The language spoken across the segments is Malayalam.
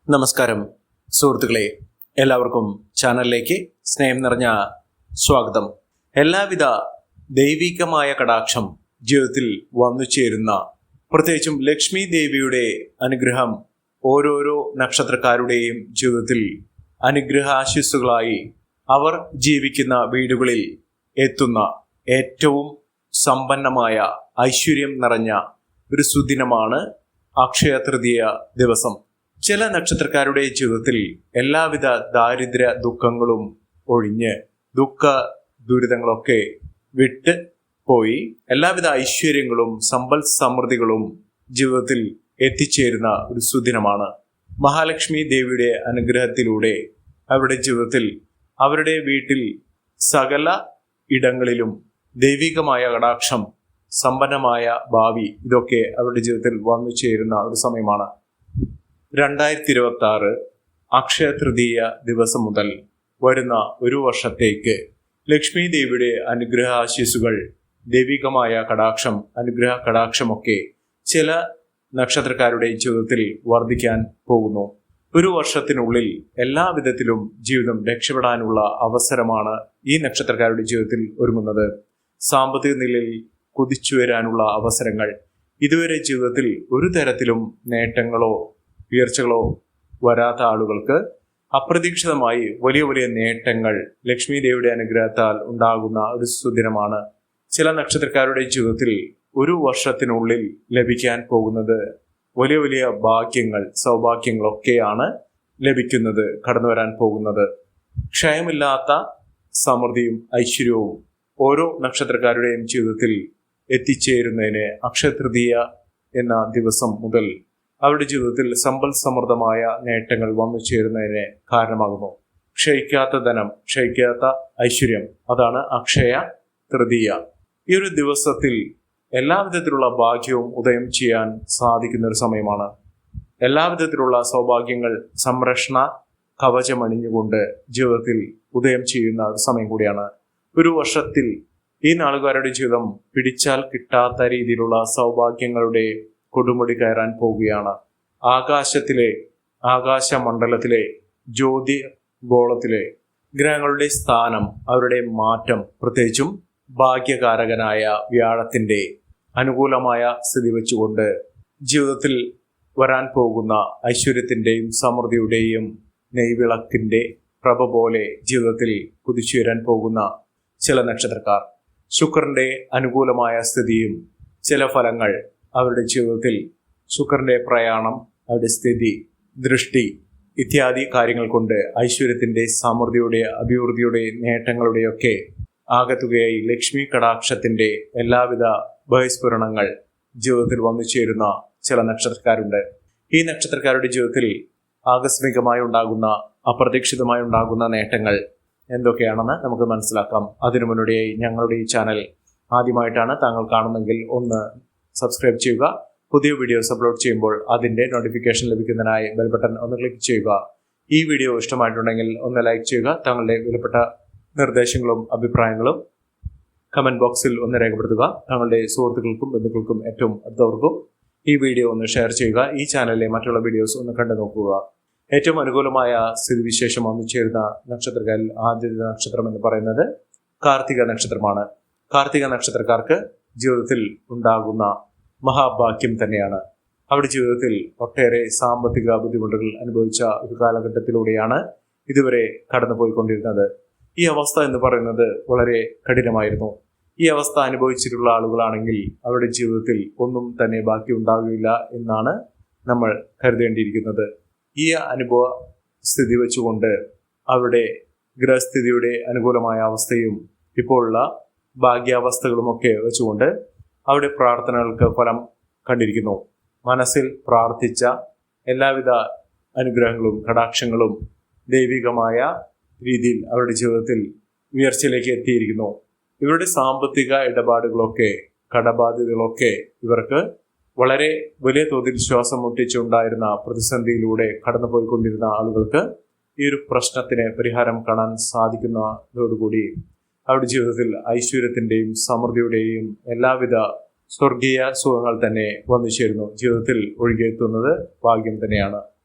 നമസ്കാരം സുഹൃത്തുക്കളെ, എല്ലാവർക്കും ചാനലിലേക്ക് സ്നേഹം നിറഞ്ഞ സ്വാഗതം. എല്ലാവിധ ദൈവികമായ കടാക്ഷം ജീവിതത്തിൽ വന്നു ചേരുന്ന, പ്രത്യേകിച്ചും ലക്ഷ്മി ദേവിയുടെ അനുഗ്രഹം ഓരോരോ നക്ഷത്രക്കാരുടെയും ജീവിതത്തിൽ അനുഗ്രഹാശിസ്സുകളായി അവർ ജീവിക്കുന്ന വീടുകളിൽ എത്തുന്ന ഏറ്റവും സമ്പന്നമായ ഐശ്വര്യം നിറഞ്ഞ ഒരു സുദിനമാണ് അക്ഷയ തൃതീയ ദിവസം. ചില നക്ഷത്രക്കാരുടെ ജീവിതത്തിൽ എല്ലാവിധ ദാരിദ്ര്യ ദുഃഖങ്ങളും ഒഴിഞ്ഞ് ദുഃഖ ദുരിതങ്ങളൊക്കെ വിട്ട് പോയി എല്ലാവിധ ഐശ്വര്യങ്ങളും സമ്പൽ സമൃദ്ധികളും ജീവിതത്തിൽ എത്തിച്ചേരുന്ന ഒരു സുദിനമാണ്. മഹാലക്ഷ്മി ദേവിയുടെ അനുഗ്രഹത്തിലൂടെ അവരുടെ ജീവിതത്തിൽ, അവരുടെ വീട്ടിൽ സകല ഇടങ്ങളിലും ദൈവികമായ കടാക്ഷം, സമ്പന്നമായ ഭാവി, ഇതൊക്കെ അവരുടെ ജീവിതത്തിൽ വന്നു ചേരുന്ന ഒരു സമയമാണ്. 2026 അക്ഷയ തൃതീയ ദിവസം മുതൽ വരുന്ന ഒരു വർഷത്തേക്ക് ലക്ഷ്മി ദേവിയുടെ അനുഗ്രഹാശിസ്സുകൾ, ദൈവികമായ കടാക്ഷം, അനുഗ്രഹ കടാക്ഷമൊക്കെ ചില നക്ഷത്രക്കാരുടെ ജീവിതത്തിൽ വർദ്ധിക്കാൻ പോകുന്നു. ഒരു വർഷത്തിനുള്ളിൽ എല്ലാ വിധത്തിലും ജീവിതം രക്ഷപ്പെടാനുള്ള അവസരമാണ് ഈ നക്ഷത്രക്കാരുടെ ജീവിതത്തിൽ ഒരുങ്ങുന്നത്. സാമ്പത്തിക നിലയിൽ കുതിച്ചുയരാനുള്ള അവസരങ്ങൾ, ഇതുവരെ ജീവിതത്തിൽ ഒരു തരത്തിലും നേട്ടങ്ങളോ ഉയർച്ചകളോ വരാത്ത ആളുകൾക്ക് അപ്രതീക്ഷിതമായി വലിയ വലിയ നേട്ടങ്ങൾ ലക്ഷ്മി ദേവിയുടെ അനുഗ്രഹത്താൽ ഉണ്ടാകുന്ന ഒരു സുദിനമാണ്. ചില നക്ഷത്രക്കാരുടെ ജീവിതത്തിൽ ഒരു വർഷത്തിനുള്ളിൽ ലഭിക്കാൻ പോകുന്നത് വലിയ വലിയ ഭാഗ്യങ്ങൾ, സൗഭാഗ്യങ്ങളൊക്കെയാണ് ലഭിക്കുന്നത്, കടന്നു വരാൻ പോകുന്നത്. ക്ഷയമില്ലാത്ത സമൃദ്ധിയും ഐശ്വര്യവും ഓരോ നക്ഷത്രക്കാരുടെയും ജീവിതത്തിൽ എത്തിച്ചേരുന്നതിന് അക്ഷയ തൃതീയ എന്ന ദിവസം മുതൽ അവരുടെ ജീവിതത്തിൽ സമ്പൽ സമൃദ്ധമായ നേട്ടങ്ങൾ വന്നു ചേരുന്നതിന് കാരണമാകുന്നു. ക്ഷയിക്കാത്ത ധനം, ക്ഷയിക്കാത്ത ഐശ്വര്യം, അതാണ് അക്ഷയ തൃതീയ. ഈ ഒരു ദിവസത്തിൽ എല്ലാവിധത്തിലുള്ള ഭാഗ്യവും ഉദയം ചെയ്യാൻ സാധിക്കുന്ന ഒരു സമയമാണ്. എല്ലാവിധത്തിലുള്ള സൗഭാഗ്യങ്ങൾ സംരക്ഷണ കവചമണിഞ്ഞുകൊണ്ട് ജീവിതത്തിൽ ഉദയം ചെയ്യുന്ന ഒരു സമയം കൂടിയാണ്. ഒരു വർഷത്തിൽ ഈ നാളുകാരുടെ ജീവിതം പിടിച്ചാൽ കിട്ടാത്ത രീതിയിലുള്ള സൗഭാഗ്യങ്ങളുടെ കൊടുമുടി കയറാൻ പോവുകയാണ്. ആകാശമണ്ഡലത്തിലെ ജ്യോതി ഗോളത്തിലെ ഗ്രഹങ്ങളുടെ സ്ഥാനം, അവരുടെ മാറ്റം, പ്രത്യേകിച്ചും ഭാഗ്യകാരകനായ വ്യാഴത്തിന്റെ അനുകൂലമായ സ്ഥിതി വെച്ചുകൊണ്ട് ജീവിതത്തിൽ വരാൻ പോകുന്ന ഐശ്വര്യത്തിന്റെയും സമൃദ്ധിയുടെയും നെയ്വിളക്കിന്റെ പ്രഭ പോലെ ജീവിതത്തിൽ കുതിച്ചുയരാൻ പോകുന്ന ചില നക്ഷത്രക്കാർ, ശുക്രന്റെ അനുകൂലമായ സ്ഥിതിയും ചില ഫലങ്ങൾ അവരുടെ ജീവിതത്തിൽ, ശുക്രന്റെ പ്രയാണം, അവരുടെ സ്ഥിതി, ദൃഷ്ടി ഇത്യാദി കാര്യങ്ങൾ കൊണ്ട് ഐശ്വര്യത്തിന്റെ, സമൃദ്ധിയുടെ, അഭിവൃദ്ധിയുടെ, നേട്ടങ്ങളുടെയൊക്കെ ആകത്തുകയായി ലക്ഷ്മി കടാക്ഷത്തിന്റെ എല്ലാവിധ ബഹിസ്ഫുരണങ്ങൾ ജീവിതത്തിൽ വന്നു ചേരുന്ന ചില നക്ഷത്രക്കാരുണ്ട്. ഈ നക്ഷത്രക്കാരുടെ ജീവിതത്തിൽ ആകസ്മികമായി ഉണ്ടാകുന്ന, അപ്രതീക്ഷിതമായി ഉണ്ടാകുന്ന നേട്ടങ്ങൾ എന്തൊക്കെയാണെന്ന് നമുക്ക് മനസ്സിലാക്കാം. അതിനു മുന്നോടിയായി ഞങ്ങളുടെ ഈ ചാനൽ ആദ്യമായിട്ടാണ് താങ്കൾ കാണുന്നെങ്കിൽ ഒന്ന് സബ്സ്ക്രൈബ് ചെയ്യുക. പുതിയ വീഡിയോസ് അപ്ലോഡ് ചെയ്യുമ്പോൾ അതിൻ്റെ നോട്ടിഫിക്കേഷൻ ലഭിക്കുന്നതിനായി ബെൽ ബട്ടൺ ഒന്ന് ക്ലിക്ക് ചെയ്യുക. ഈ വീഡിയോ ഇഷ്ടമായിട്ടുണ്ടെങ്കിൽ ഒന്ന് ലൈക്ക് ചെയ്യുക. താങ്കളുടെ വിലപ്പെട്ട നിർദ്ദേശങ്ങളും അഭിപ്രായങ്ങളും കമൻറ്റ് ബോക്സിൽ ഒന്ന് രേഖപ്പെടുത്തുക. താങ്കളുടെ സുഹൃത്തുക്കൾക്കും ബന്ധുക്കൾക്കും ഏറ്റവും അടുത്തവർക്കും ഈ വീഡിയോ ഒന്ന് ഷെയർ ചെയ്യുക. ഈ ചാനലിലെ മറ്റുള്ള വീഡിയോസ് ഒന്ന് കണ്ടു നോക്കുക. ഏറ്റവും അനുകൂലമായ സ്ഥിതിവിശേഷം വന്നു ചേരുന്ന നക്ഷത്രക്കാരിൽ ആദ്യത്തെ നക്ഷത്രം എന്ന് പറയുന്നത് കാർത്തിക നക്ഷത്രമാണ്. കാർത്തിക നക്ഷത്രക്കാർക്ക് ജീവിതത്തിൽ ഉണ്ടാകുന്ന മഹാഭാഗ്യം തന്നെയാണ്. അവരുടെ ജീവിതത്തിൽ ഒട്ടേറെ സാമ്പത്തിക ബുദ്ധിമുട്ടുകൾ അനുഭവിച്ച ഒരു കാലഘട്ടത്തിലൂടെയാണ് ഇതുവരെ കടന്നുപോയിക്കൊണ്ടിരുന്നത്. ഈ അവസ്ഥ എന്ന് പറയുന്നത് വളരെ കഠിനമായിരുന്നു. ഈ അവസ്ഥ അനുഭവിച്ചിട്ടുള്ള ആളുകളാണെങ്കിൽ അവരുടെ ജീവിതത്തിൽ ഒന്നും തന്നെ ബാക്കി ഉണ്ടാകില്ല എന്നാണ് നമ്മൾ കരുതേണ്ടിയിരിക്കുന്നത്. ഈ അനുഭവ സ്ഥിതി വെച്ചുകൊണ്ട് അവരുടെ ഗ്രഹസ്ഥിതിയുടെ അനുകൂലമായ അവസ്ഥയും ഇപ്പോഴുള്ള ഭാഗ്യാവസ്ഥകളുമൊക്കെ വെച്ചുകൊണ്ട് അവരുടെ പ്രാർത്ഥനകൾക്ക് ഫലം കണ്ടിരിക്കുന്നു. മനസ്സിൽ പ്രാർത്ഥിച്ച എല്ലാവിധ അനുഗ്രഹങ്ങളും കടാക്ഷങ്ങളും ദൈവികമായ രീതിയിൽ അവരുടെ ജീവിതത്തിൽ ഉയർച്ചയിലേക്ക് എത്തിയിരിക്കുന്നു. ഇവരുടെ സാമ്പത്തിക ഇടപാടുകളൊക്കെ, കടബാധ്യതകളൊക്കെ ഇവർക്ക് വളരെ വലിയ തോതിൽ ശ്വാസം മുട്ടിച്ചുണ്ടായിരുന്ന പ്രതിസന്ധിയിലൂടെ കടന്നുപോയിക്കൊണ്ടിരുന്ന ആളുകൾക്ക് ഈ ഒരു പ്രശ്നത്തിന് പരിഹാരം കാണാൻ സാധിക്കുന്നതോടുകൂടി അവരുടെ ജീവിതത്തിൽ ഐശ്വര്യത്തിന്റെയും സമൃദ്ധിയുടെയും എല്ലാവിധ സ്വർഗീയ സുഖങ്ങൾ തന്നെ വന്നു ചേരുന്നു. ജീവിതത്തിൽ ഒഴുകിയെത്തുന്നത് ഭാഗ്യം തന്നെയാണ്.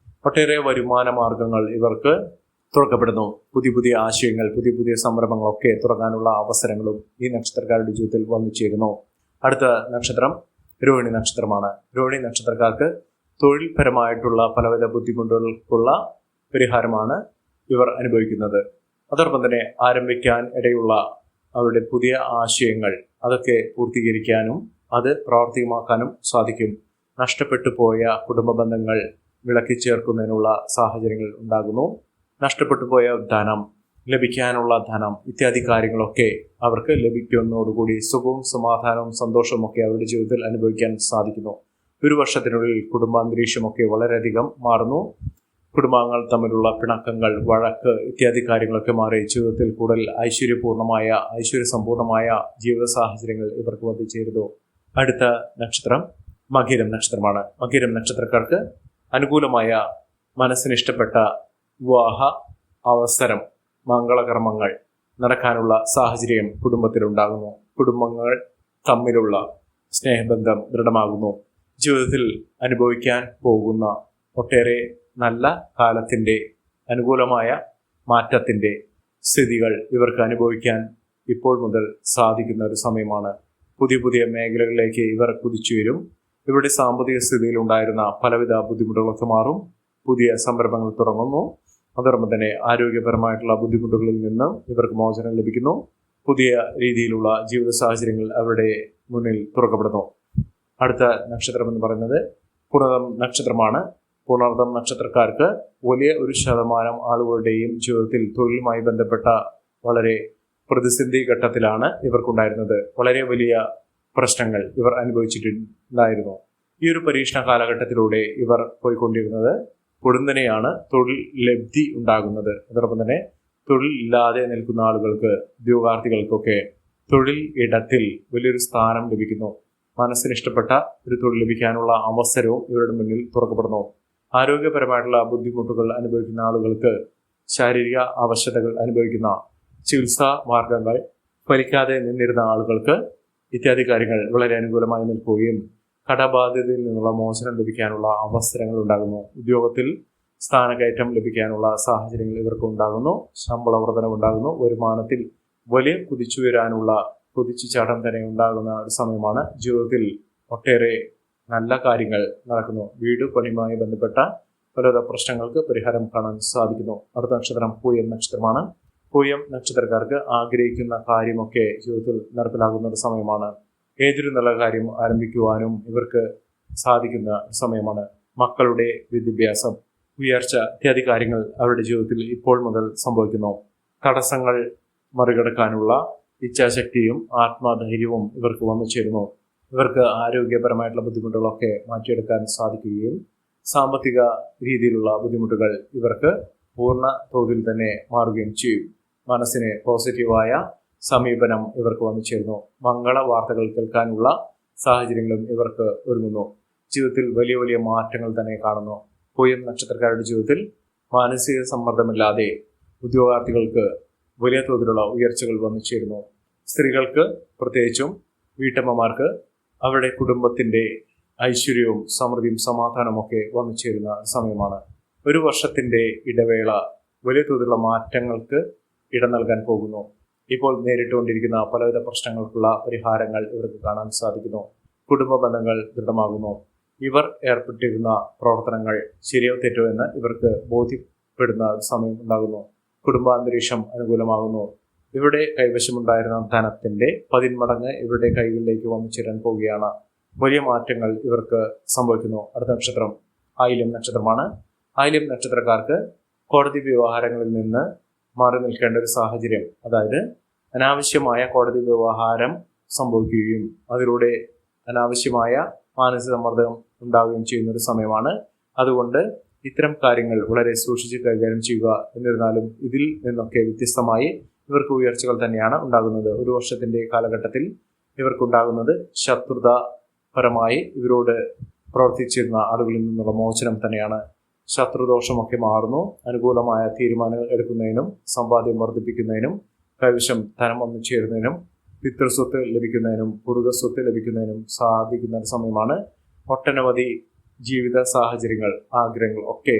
ഒട്ടേറെ വരുമാന മാർഗങ്ങൾ ഇവർക്ക് തുറക്കപ്പെടുന്നു. പുതിയ പുതിയ ആശയങ്ങൾ, പുതിയ പുതിയ സംരംഭങ്ങളൊക്കെ തുറക്കാനുള്ള അവസരങ്ങളും ഈ നക്ഷത്രക്കാരുടെ ജീവിതത്തിൽ വന്നു ചേരുന്നു. അടുത്ത നക്ഷത്രം രോഹിണി നക്ഷത്രമാണ്. രോഹിണി നക്ഷത്രക്കാർക്ക് തൊഴിൽപരമായിട്ടുള്ള പലവിധ ബുദ്ധിമുട്ടുകൾക്കുള്ള പരിഹാരമാണ് ഇവർ അനുഭവിക്കുന്നത്. അതോടൊപ്പം തന്നെ ആരംഭിക്കാൻ ഇടയുള്ള അവരുടെ പുതിയ ആശയങ്ങൾ അതൊക്കെ പൂർത്തീകരിക്കാനും അത് പ്രാവർത്തികമാക്കാനും സാധിക്കും. നഷ്ടപ്പെട്ടു പോയ കുടുംബ ബന്ധങ്ങൾ വിളക്കി ചേർക്കുന്നതിനുള്ള സാഹചര്യങ്ങൾ ഉണ്ടാകുന്നു. നഷ്ടപ്പെട്ടു പോയ ധനം, ലഭിക്കാനുള്ള ധനം ഇത്യാദി കാര്യങ്ങളൊക്കെ അവർക്ക് ലഭിക്കുന്നതോടുകൂടി സുഖവും സമാധാനവും സന്തോഷവും ഒക്കെ അവരുടെ ജീവിതത്തിൽ അനുഭവിക്കാൻ സാധിക്കുന്നു. ഒരു വർഷത്തിനുള്ളിൽ കുടുംബാന്തരീക്ഷമൊക്കെ വളരെയധികം മാറുന്നു. കുടുംബാംഗങ്ങൾ തമ്മിലുള്ള പിണക്കങ്ങൾ, വഴക്ക് ഇത്യാദി കാര്യങ്ങളൊക്കെ മാറി ജീവിതത്തിൽ കൂടുതൽ ഐശ്വര്യസമ്പൂർണമായ ജീവിത സാഹചര്യങ്ങൾ ഇവർക്ക് വന്നു ചേരുന്നു. അടുത്ത നക്ഷത്രം മകീരം നക്ഷത്രമാണ്. മകീരം നക്ഷത്രക്കാർക്ക് അനുകൂലമായ മനസ്സിനിഷ്ടപ്പെട്ട വിവാഹ അവസരം, മംഗളകർമ്മങ്ങൾ നടക്കാനുള്ള സാഹചര്യം കുടുംബത്തിലുണ്ടാകുന്നു. കുടുംബങ്ങൾ തമ്മിലുള്ള സ്നേഹബന്ധം ദൃഢമാകുന്നു. ജീവിതത്തിൽ അനുഭവിക്കാൻ പോകുന്ന ഒട്ടേറെ നല്ല കാലത്തിൻ്റെ അനുകൂലമായ മാറ്റത്തിൻ്റെ സ്ഥിതികൾ ഇവർക്ക് അനുഭവിക്കാൻ ഇപ്പോൾ മുതൽ സാധിക്കുന്ന ഒരു സമയമാണ്. പുതിയ പുതിയ മേഖലകളിലേക്ക് ഇവർ കുതിച്ചു വരും. ഇവരുടെ സാമ്പത്തിക സ്ഥിതിയിൽ ഉണ്ടായിരുന്ന പലവിധ ബുദ്ധിമുട്ടുകളൊക്കെ മാറും. പുതിയ സംരംഭങ്ങൾ തുടങ്ങുന്നു. അതോടൊപ്പം തന്നെ ആരോഗ്യപരമായിട്ടുള്ള ബുദ്ധിമുട്ടുകളിൽ നിന്ന് ഇവർക്ക് മോചനം ലഭിക്കുന്നു. പുതിയ രീതിയിലുള്ള ജീവിത സാഹചര്യങ്ങൾ അവരുടെ മുന്നിൽ തുറക്കപ്പെടുന്നു. അടുത്ത നക്ഷത്രം എന്ന് പറയുന്നത് പുണർദം നക്ഷത്രമാണ്. പുണർദം നക്ഷത്രക്കാർക്ക് വലിയ ഒരു ശതമാനം ആളുകളുടെയും ജീവിതത്തിൽ തൊഴിലുമായി ബന്ധപ്പെട്ട വളരെ പ്രതിസന്ധി ഘട്ടത്തിലാണ് ഇവർക്കുണ്ടായിരുന്നത്. വളരെ വലിയ പ്രശ്നങ്ങൾ ഇവർ അനുഭവിച്ചിട്ടുണ്ടായിരുന്നു. ഈ ഒരു പരീക്ഷണ കാലഘട്ടത്തിലൂടെ ഇവർ പോയിക്കൊണ്ടിരുന്നത് പൊടുന്നനെയാണ് തൊഴിൽ ലബ്ധി ഉണ്ടാകുന്നത്. അതോടൊപ്പം തന്നെ തൊഴിൽ ഇല്ലാതെ നിൽക്കുന്ന ആളുകൾക്ക്, ഉദ്യോഗാർത്ഥികൾക്കൊക്കെ തൊഴിൽ ഇടത്തിൽ വലിയൊരു സ്ഥാനം ലഭിക്കുന്നു. മനസ്സിനിഷ്ടപ്പെട്ട ഒരു തൊഴിൽ ലഭിക്കാനുള്ള അവസരവും ഇവരുടെ മുന്നിൽ തുറക്കപ്പെടുന്നു. ആരോഗ്യപരമായിട്ടുള്ള ബുദ്ധിമുട്ടുകൾ അനുഭവിക്കുന്ന ആളുകൾക്ക്, ശാരീരിക അവശതകൾ അനുഭവിക്കുന്ന, ചികിത്സാ മാർഗങ്ങൾ ഫലിക്കാതെ നിന്നിരുന്ന ആളുകൾക്ക് ഇത്യാദി കാര്യങ്ങൾ വളരെ അനുകൂലമായി നിൽക്കുകയും കടബാധ്യതയിൽ നിന്നുള്ള മോചനം ലഭിക്കാനുള്ള അവസരങ്ങൾ ഉണ്ടാകുന്നു. ഉദ്യോഗത്തിൽ സ്ഥാനക്കയറ്റം ലഭിക്കാനുള്ള സാഹചര്യങ്ങൾ ഇവർക്ക് ഉണ്ടാകുന്നു. ശമ്പള വർധനവുണ്ടാകുന്നു. വരുമാനത്തിൽ വലിയ കുതിച്ചുചാട്ടം തന്നെ ഉണ്ടാകുന്ന ഒരു സമയമാണ്. ജീവിതത്തിൽ ഒട്ടേറെ നല്ല കാര്യങ്ങൾ നടക്കുന്നു. വീട് പണിയുമായി ബന്ധപ്പെട്ട പല പ്രശ്നങ്ങൾക്ക് പരിഹാരം കാണാൻ സാധിക്കുന്നു. അടുത്ത നക്ഷത്രം പൂയം നക്ഷത്രമാണ്. പൂയം നക്ഷത്രക്കാർക്ക് ആഗ്രഹിക്കുന്ന കാര്യമൊക്കെ ജീവിതത്തിൽ നടപ്പിലാകുന്ന ഒരു സമയമാണ്. ഏതൊരു നല്ല കാര്യം ആരംഭിക്കുവാനും ഇവർക്ക് സാധിക്കുന്ന സമയമാണ്. മക്കളുടെ വിദ്യാഭ്യാസം, ഉയർച്ച ഇത്യാദി കാര്യങ്ങൾ അവരുടെ ജീവിതത്തിൽ ഇപ്പോൾ മുതൽ സംഭവിക്കുന്നു. തടസ്സങ്ങൾ മറികടക്കാനുള്ള ഇച്ഛാശക്തിയും ആത്മധൈര്യവും ഇവർക്ക് വന്നു ചേരുന്നു. ഇവർക്ക് ആരോഗ്യപരമായിട്ടുള്ള ബുദ്ധിമുട്ടുകളൊക്കെ മാറ്റിയെടുക്കാൻ സാധിക്കുകയും സാമ്പത്തിക രീതിയിലുള്ള ബുദ്ധിമുട്ടുകൾ ഇവർക്ക് പൂർണ്ണ തോതിൽ തന്നെ മാറുകയും ചെയ്യും. മനസ്സിന് പോസിറ്റീവായ സമീപനം ഇവർക്ക് വന്നു ചേരുന്നു. മംഗള വാർത്തകൾ കേൾക്കാനുള്ള സാഹചര്യങ്ങളും ഇവർക്ക് ഒരുങ്ങുന്നു. ജീവിതത്തിൽ വലിയ വലിയ മാറ്റങ്ങൾ തന്നെ കാണുന്നു. പൂയം നക്ഷത്രക്കാരുടെ ജീവിതത്തിൽ മാനസിക സമ്മർദ്ദമില്ലാതെ ഉദ്യോഗാർത്ഥികൾക്ക് വലിയ തോതിലുള്ള ഉയർച്ചകൾ വന്നു ചേരുന്നു. സ്ത്രീകൾക്ക്, പ്രത്യേകിച്ചും വീട്ടമ്മമാർക്ക് അവരുടെ കുടുംബത്തിൻ്റെ ഐശ്വര്യവും സമൃദ്ധിയും സമാധാനവും ഒക്കെ വന്നു ചേരുന്ന സമയമാണ്. ഒരു വർഷത്തിൻ്റെ ഇടവേള വലിയ തോതിലുള്ള മാറ്റങ്ങൾക്ക് ഇടം നൽകാൻ പോകുന്നു. ഇപ്പോൾ നേരിട്ടുകൊണ്ടിരിക്കുന്ന പലവിധ പ്രശ്നങ്ങൾക്കുള്ള പരിഹാരങ്ങൾ ഇവർക്ക് കാണാൻ സാധിക്കുന്നു. കുടുംബ ബന്ധങ്ങൾ ദൃഢമാകുന്നു. ഇവർ ഏർപ്പെട്ടിരുന്ന പ്രവർത്തനങ്ങൾ ശരിയോ തെറ്റോ എന്ന് ഇവർക്ക് ബോധ്യപ്പെടുന്ന സമയം ഉണ്ടാകുന്നു. കുടുംബാന്തരീക്ഷം അനുകൂലമാകുന്നു. ഇവരുടെ കൈവശമുണ്ടായിരുന്ന ധനത്തിൻ്റെ 10 മടങ്ങ് ഇവരുടെ കൈകളിലേക്ക് വന്നു ചേരാൻ പോവുകയാണ്. വലിയ മാറ്റങ്ങൾ ഇവർക്ക് സംഭവിക്കുന്നു. അടുത്ത നക്ഷത്രം ആയില്യം നക്ഷത്രമാണ്. ആയില്യം നക്ഷത്രക്കാർക്ക് കോടതി വ്യവഹാരങ്ങളിൽ നിന്ന് മാറി നിൽക്കേണ്ട ഒരു സാഹചര്യം, അതായത് അനാവശ്യമായ കോടതി വ്യവഹാരം സംഭവിക്കുകയും അതിലൂടെ അനാവശ്യമായ മാനസിക സമ്മർദ്ദം ഉണ്ടാവുകയും ചെയ്യുന്ന ഒരു സമയമാണ്. അതുകൊണ്ട് ഇത്തരം കാര്യങ്ങൾ വളരെ സൂക്ഷിച്ച് കൈകാര്യം ചെയ്യുക. എന്നിരുന്നാലും ഇതിൽ നിന്നൊക്കെ വ്യത്യസ്തമായി ഇവർക്ക് ഉയർച്ചകൾ തന്നെയാണ് ഉണ്ടാകുന്നത്. ഒരു വർഷത്തിൻ്റെ കാലഘട്ടത്തിൽ ഇവർക്കുണ്ടാകുന്നത് ശത്രുതാപരമായി ഇവരോട് പ്രവർത്തിച്ചിരുന്ന ആളുകളിൽ നിന്നുള്ള മോചനം തന്നെയാണ്. ശത്രുദോഷമൊക്കെ മാറുന്നു. അനുകൂലമായ തീരുമാനങ്ങൾ എടുക്കുന്നതിനും സമ്പാദ്യം വർദ്ധിപ്പിക്കുന്നതിനും കൈവശം ധനം വന്നു ചേരുന്നതിനും പിതൃസ്വത്ത് ലഭിക്കുന്നതിനും പൂർവ്വസ്വത്ത് ലഭിക്കുന്നതിനും സാധിക്കുന്ന സമയമാണ്. ഒട്ടനവധി ജീവിത സാഹചര്യങ്ങൾ, ആഗ്രഹങ്ങൾ ഒക്കെ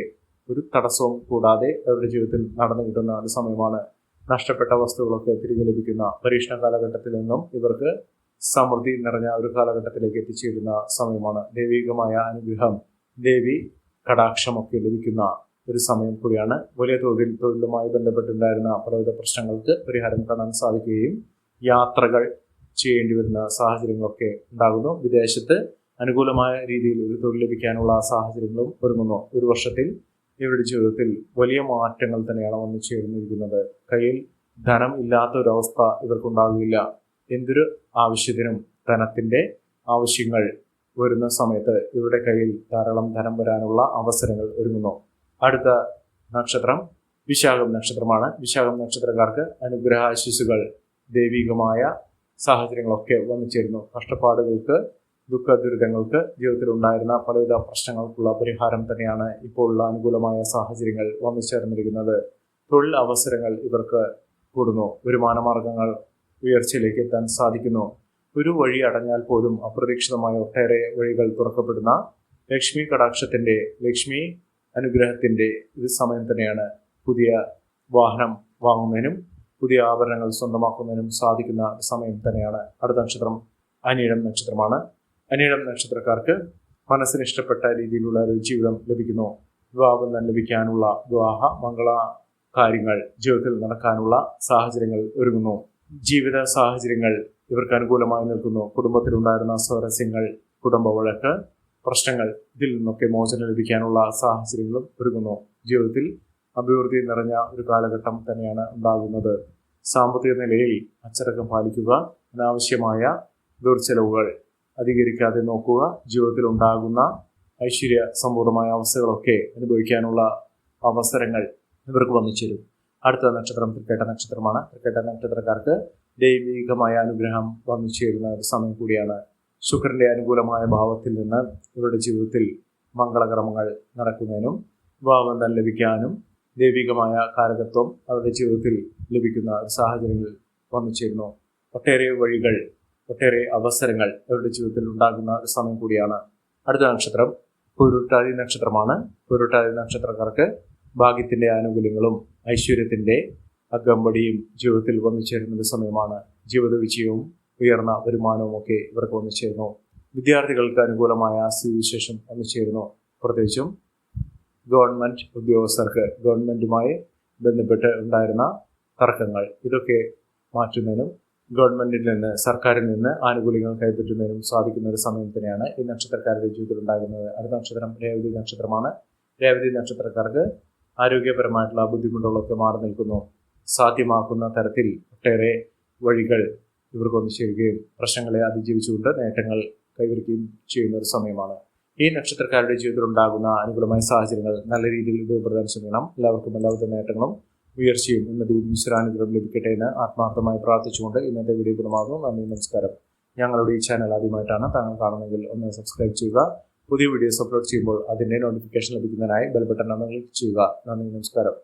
ഒരു തടസ്സവും കൂടാതെ അവരുടെ ജീവിതത്തിൽ നടന്നു കിട്ടുന്ന ഒരു സമയമാണ്. നഷ്ടപ്പെട്ട വസ്തുക്കളൊക്കെ തിരികെ ലഭിക്കുന്ന പരീക്ഷണ കാലഘട്ടത്തിൽ നിന്നും ഇവർക്ക് സമൃദ്ധി നിറഞ്ഞ ഒരു കാലഘട്ടത്തിലേക്ക് എത്തിച്ചേരുന്ന സമയമാണ്. ദൈവികമായ അനുഗ്രഹം, ദേവി കടാക്ഷമൊക്കെ ലഭിക്കുന്ന ഒരു സമയം കൂടിയാണ്. വലിയ തോതിൽ തൊഴിലുമായി ബന്ധപ്പെട്ടുണ്ടായിരുന്ന പലവിധ പ്രശ്നങ്ങൾക്ക് പരിഹാരം കാണാൻ സാധിക്കുകയും യാത്രകൾ ചെയ്യേണ്ടി വരുന്ന സാഹചര്യങ്ങളൊക്കെ ഉണ്ടാകുന്നു. വിദേശത്ത് അനുകൂലമായ രീതിയിൽ ഒരു തൊഴിൽ ലഭിക്കാനുള്ള സാഹചര്യങ്ങളും ഒരുങ്ങുന്നു. ഒരു വർഷത്തിൽ ഇവരുടെ ജീവിതത്തിൽ വലിയ മാറ്റങ്ങൾ തന്നെയാണ് വന്നു ചേർന്നിരിക്കുന്നത്. കയ്യിൽ ധനം ഇല്ലാത്ത ഒരവസ്ഥ ഇവർക്കുണ്ടാകില്ല. എന്തൊരു ആവശ്യത്തിനും ധനത്തിന്റെ ആവശ്യങ്ങൾ വരുന്ന സമയത്ത് ഇവരുടെ കയ്യിൽ ധാരാളം ധനം വരാനുള്ള അവസരങ്ങൾ ഒരുങ്ങുന്നു. അടുത്ത നക്ഷത്രം വിശാഖം നക്ഷത്രമാണ്. വിശാഖം നക്ഷത്രക്കാർക്ക് അനുഗ്രഹാശിസുകൾ, ദൈവികമായ സാഹചര്യങ്ങളൊക്കെ വന്നു ചേരുന്നു. കഷ്ടപ്പാടുകൾക്ക്, ദുഃഖ ദുരിതങ്ങൾക്ക്, ജീവിതത്തിൽ ഉണ്ടായിരുന്ന പലവിധ പ്രശ്നങ്ങൾക്കുള്ള പരിഹാരം തന്നെയാണ് ഇപ്പോഴുള്ള അനുകൂലമായ സാഹചര്യങ്ങൾ വന്നു ചേർന്നിരിക്കുന്നത്. തൊഴിൽ അവസരങ്ങൾ ഇവർക്ക് കൂടുന്നു. വരുമാന മാർഗങ്ങൾ ഉയർച്ചയിലേക്ക് എത്താൻ സാധിക്കുന്നു. ഒരു വഴി അടഞ്ഞാൽ പോലും അപ്രതീക്ഷിതമായ ഒട്ടേറെ വഴികൾ തുറക്കപ്പെടുന്ന ലക്ഷ്മി കടാക്ഷത്തിന്റെ, ലക്ഷ്മി അനുഗ്രഹത്തിന്റെ ഒരു സമയം തന്നെയാണ്. പുതിയ വാഹനം വാങ്ങുന്നതിനും പുതിയ ആഭരണങ്ങൾ സ്വന്തമാക്കുന്നതിനും സാധിക്കുന്ന സമയം തന്നെയാണ്. അടുത്ത നക്ഷത്രം അനിഴം നക്ഷത്രമാണ്. അനിഴം നക്ഷത്രക്കാർക്ക് മനസ്സിന് ഇഷ്ടപ്പെട്ട രീതിയിലുള്ള ഒരു ജീവിതം ലഭിക്കുന്നു. വിവാഹബന്ധം ലഭിക്കാനുള്ള, വിവാഹ മംഗള കാര്യങ്ങൾ ജീവിതത്തിൽ നടക്കാനുള്ള സാഹചര്യങ്ങൾ ഒരുങ്ങുന്നു. ജീവിത സാഹചര്യങ്ങൾ ഇവർക്ക് അനുകൂലമായി നിൽക്കുന്നു. കുടുംബത്തിലുണ്ടായിരുന്ന സ്വാരസ്യങ്ങൾ, കുടുംബ വഴക്ക്, പ്രശ്നങ്ങൾ, ഇതിൽ നിന്നൊക്കെ മോചനം ലഭിക്കാനുള്ള സാഹചര്യങ്ങളും ഒരുങ്ങുന്നു. ജീവിതത്തിൽ അഭിവൃദ്ധി നിറഞ്ഞ ഒരു കാലഘട്ടം തന്നെയാണ് ഉണ്ടാകുന്നത്. സാമ്പത്തിക നിലയിൽ അച്ചടക്കം പാലിക്കുക, അനാവശ്യമായ ദുർച്ചെലവുകൾ അധികരിക്കാതെ നോക്കുക. ജീവിതത്തിൽ ഉണ്ടാകുന്ന ഐശ്വര്യ സമ്പൂർണമായ അവസ്ഥകളൊക്കെ അനുഭവിക്കാനുള്ള അവസരങ്ങൾ ഇവർക്ക് വന്നു ചേരും. അടുത്ത നക്ഷത്രം തൃക്കേട്ട നക്ഷത്രമാണ്. തൃക്കേട്ട നക്ഷത്രക്കാർക്ക് ദൈവികമായ അനുഗ്രഹം വന്നു ചേരുന്ന ഒരു സമയം കൂടിയാണ്. ശുക്രന്റെ അനുകൂലമായ ഭാവത്തിൽ നിന്ന് ഇവരുടെ ജീവിതത്തിൽ മംഗളകർമ്മങ്ങൾ നടക്കുന്നതിനും വിവാഹബന്ധം ലഭിക്കാനും ദൈവികമായ കാരകത്വം അവരുടെ ജീവിതത്തിൽ ലഭിക്കുന്ന ഒരു സാഹചര്യങ്ങൾ വന്നു ചേരുന്നു. ഒട്ടേറെ വഴികൾ, ഒട്ടേറെ അവസരങ്ങൾ അവരുടെ ജീവിതത്തിൽ ഉണ്ടാകുന്ന ഒരു സമയം കൂടിയാണ്. അടുത്ത നക്ഷത്രം പൂരുരുട്ടാതി നക്ഷത്രമാണ്. പൂരുരുട്ടാതി നക്ഷത്രക്കാർക്ക് ഭാഗ്യത്തിന്റെ ആനുകൂല്യങ്ങളും ഐശ്വര്യത്തിന്റെ അകമ്പടിയും ജീവിതത്തിൽ വന്നു ചേരുന്ന ഒരു സമയമാണ്. ജീവിത വിജയവും ഉയർന്ന വരുമാനവും ഒക്കെ ഇവർക്ക് വന്നു ചേരുന്നു. വിദ്യാർത്ഥികൾക്ക് അനുകൂലമായ സ്ഥിതിവിശേഷം വന്നു ചേരുന്നു. പ്രത്യേകിച്ചും ഗവൺമെന്റ് ഉദ്യോഗസ്ഥർക്ക് ഗവൺമെന്റുമായി ബന്ധപ്പെട്ട് ഉണ്ടായിരുന്ന തർക്കങ്ങൾ, ഇതൊക്കെ മാറ്റുന്നതിനും ഗവൺമെന്റിൽ നിന്ന്, സർക്കാരിൽ നിന്ന് ആനുകൂല്യങ്ങൾ കൈപ്പറ്റുന്നതിനും സാധിക്കുന്ന ഒരു സമയം തന്നെയാണ് ഈ നക്ഷത്രക്കാരുടെ ജീവിതത്തിൽ ഉണ്ടാകുന്നത്. അടുത്ത നക്ഷത്രം രേവതി നക്ഷത്രമാണ്. രേവതി നക്ഷത്രക്കാർക്ക് ആരോഗ്യപരമായിട്ടുള്ള ബുദ്ധിമുട്ടുകളൊക്കെ മാറി നിൽക്കുന്നു. സാധ്യമാക്കുന്ന തരത്തിൽ ഒട്ടേറെ വഴികൾ ഇവർക്ക് വന്നു ചേരുകയും പ്രശ്നങ്ങളെ അതിജീവിച്ചുകൊണ്ട് നേട്ടങ്ങൾ കൈവരിക്കുകയും ചെയ്യുന്ന ഒരു സമയമാണ്. ഈ നക്ഷത്രക്കാരുടെ ജീവിതത്തിൽ ഉണ്ടാകുന്ന അനുകൂലമായ സാഹചര്യങ്ങൾ നല്ല രീതിയിൽ ഉപയോഗപ്പെടുത്താൻ ശ്രമിക്കണം. എല്ലാവർക്കും എല്ലാവിധ നേട്ടങ്ങളും ഉയർച്ചയും ഉന്നതിയും ഈശ്വരാനുഗ്രഹം ലഭിക്കട്ടെ എന്ന് ആത്മാർത്ഥമായി പ്രാർത്ഥിച്ചുകൊണ്ട് ഇന്നത്തെ വീഡിയോ ഗുണമാകുന്നു. നന്ദി, നമസ്കാരം. ഞങ്ങളുടെ ഈ ചാനൽ ആദ്യമായിട്ടാണ് താങ്കൾ കാണുന്നതെങ്കിൽ ഒന്ന് സബ്സ്ക്രൈബ് ചെയ്യുക. പുതിയ വീഡിയോസ് അപ്ലോഡ് ചെയ്യുമ്പോൾ അതിൻ്റെ നോട്ടിഫിക്കേഷൻ ലഭിക്കുന്നതിനായി ബെൽ ബട്ടൺ ഒന്ന് ക്ലിക്ക് ചെയ്യുക. നന്ദി, നമസ്കാരം.